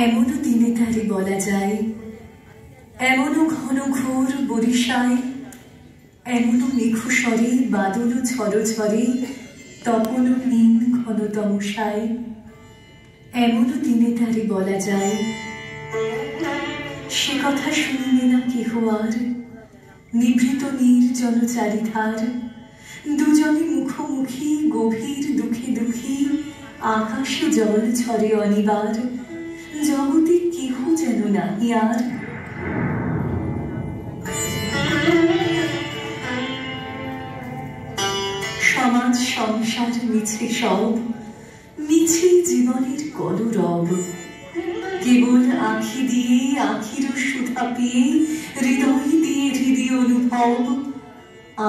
এমনও দিনে তারে বলা যায়, এমনও ঘন ঘোর বরিশায়, এমনও মেঘস্বরে বাদল ঝড় ঝরে তপনহীন ঘন তমসায়, এমনও দিনে তারে বলা যায়। সে কথা শুনিবে না কেহ আর, নিভৃত নির্জন চারিধার, দুজনে মুখোমুখি গভীর দুঃখে দুঃখী, আকাশে জল ঝরে অনিবার, জগতে কেহ যেন নাহি আর। সমাজ সংসার মিছে সব, মিছে জীবনের কলরব, কেবল আঁখি দিয়ে আঁখির সুধা পেয়ে, হৃদয় দিয়ে হৃদয় অনুভব,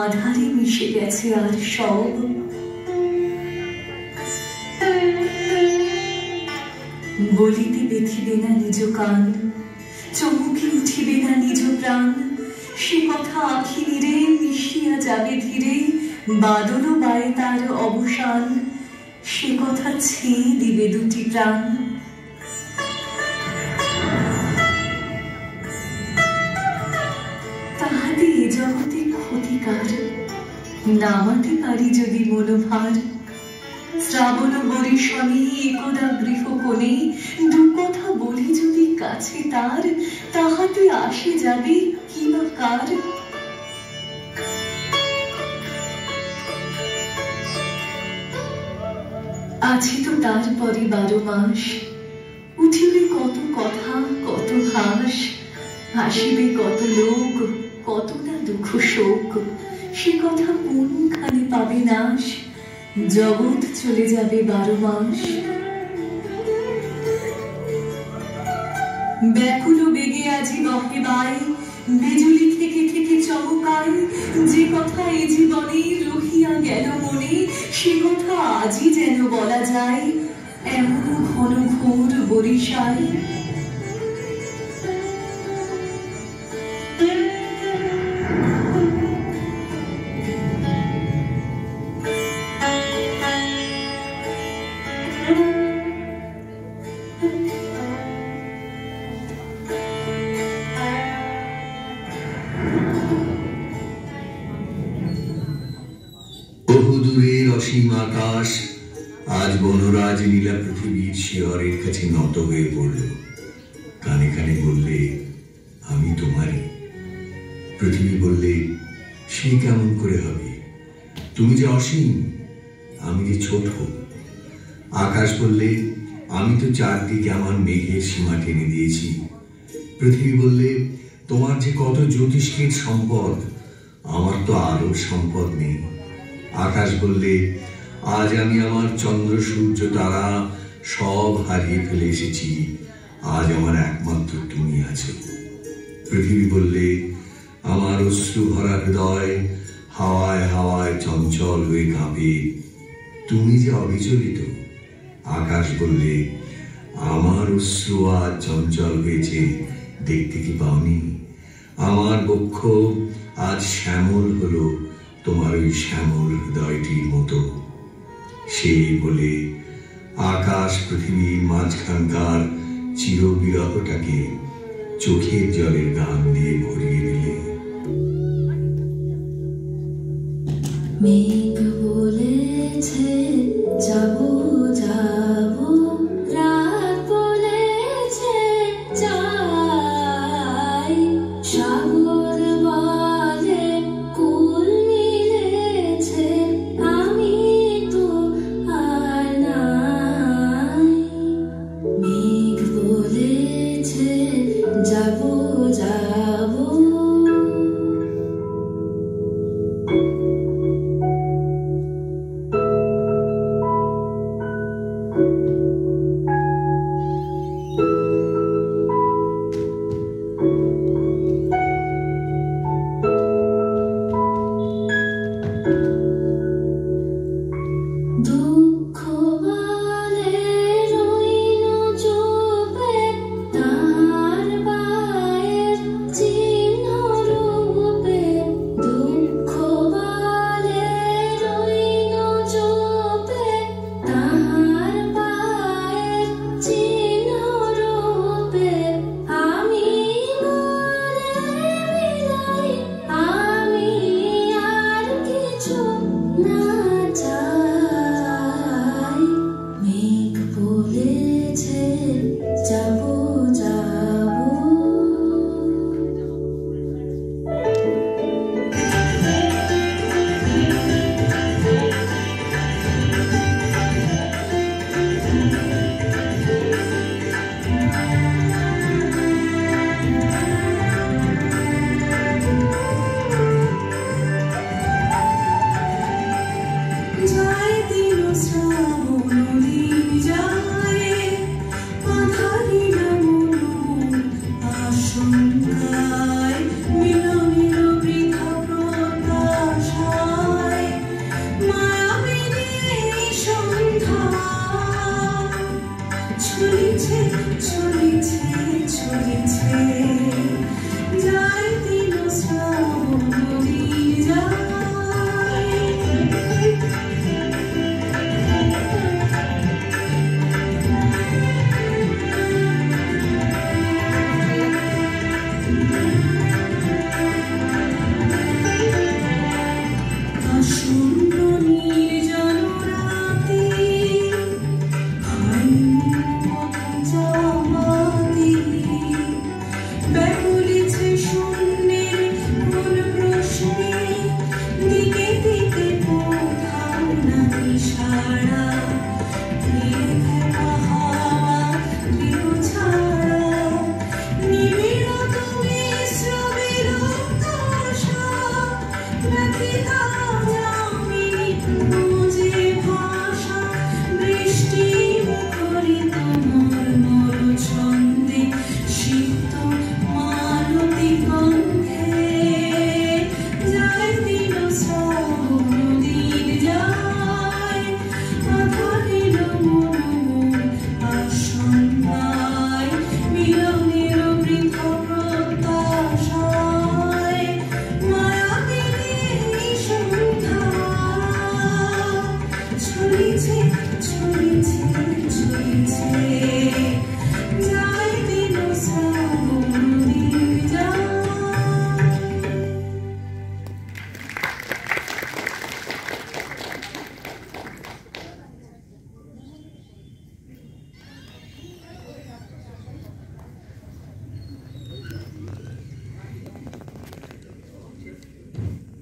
আধারে মিশে গেছে আর সব। বলিতে বেঁধিবে না নিজ কান, চমকে উঠিবে না নিজ প্রাণ, সে কথা আঁখি নিরে মিশিয়া যাবে ধীরে, বাদল বায়ে তার অবসান, সে কথা ছেয়ে দিবে দুটি প্রাণ। তাহাতে এ জগতে ক্ষতিকার, নামাতে পারি যদি মনোভার, শ্রাবণ বরিশনে একদা গৃহ কোণে, দু কথা বলি যদি কাছে তার, তাহাতে আসে যাবে কি বা কার। আছে তো তারপরে 12 মাস, উঠিবে কত কথা কত হাস, হাসিবে কত লোক কত না দুঃখ শোক, সে কথা কোনখানে পাবে নাশ, জগৎ চলে যাবে 12 মাস। ব্যাকুল বেগে আজি বহে বাই, বিজুলি থেকে থেকে চমকায়, যে কথা এ জীবনে রহিয়া গেল মনে, সে কথা আজই যেন বলা যায়, এমন ঘন ঘোর বরিশায়। বহুদূরের অসীম আকাশ আজ বনরাজ নীলা পৃথিবীর শিয়রের কাছে নত হয়ে পড়ল। কানে কানে বললে, আমি তোমারই। পৃথিবী বললে, সে কেমন করে হবে, তুমি যে অসীম, আমি যে ছোট। আকাশ বললে, আমি তো চারদিকে আমার মেঘের সীমা টেনে দিয়েছি। পৃথিবী বললে, তোমার যে কত জ্যোতিষ্কের সম্পদ, আমার তো আরো সম্পদ নেই। আকাশ বললে, আজ আমি আমার চন্দ্র সূর্য তারা সব হারিয়ে ফেলে এসেছি, আজ আমার একমাত্র তুমি আছো। পৃথিবী বললে, আমার অশ্রু ভরা হৃদয় হাওয়ায় হাওয়ায় চঞ্চল হয়ে কাঁপে, তুমি যে অবিচলিত। আকাশ বললে, আমার অশ্রু আজ চঞ্চল হয়েছে, দেখতে কি পাওনি? আমার বক্ষ আজ শ্যামল হলো তোমার ওই শ্যামল হৃদয়টির মতো। সেই বলে আকাশ পৃথিবীর মাঝখানকার চিরবিরহটাকে চোখের জলের গান দিয়ে ভরিয়ে দিলে। মেঘ বলেছে যাবো যাবো, রাত বলেছে যাই, সাগর বলে কুল মিলেছে, আমি তো আর নাই। মেঘ বলেছে যাবো যাবো, দুঃখ বলে রইল চুপে, তার পায়ের চিহ্ন রূপে। দুঃখ বলে রইল চুপে, তার পায়ের বলেছে যাবো যাবো যায় দিন শ্রাবণ দিন যায় আধারি মন আশঙ্কায় মিলনের বৃথা প্রত্যাশায় মায়াবিনী এই সন্ধ্যা চলেছে চলেছে চলেছে যায় দিন শ্রাবণ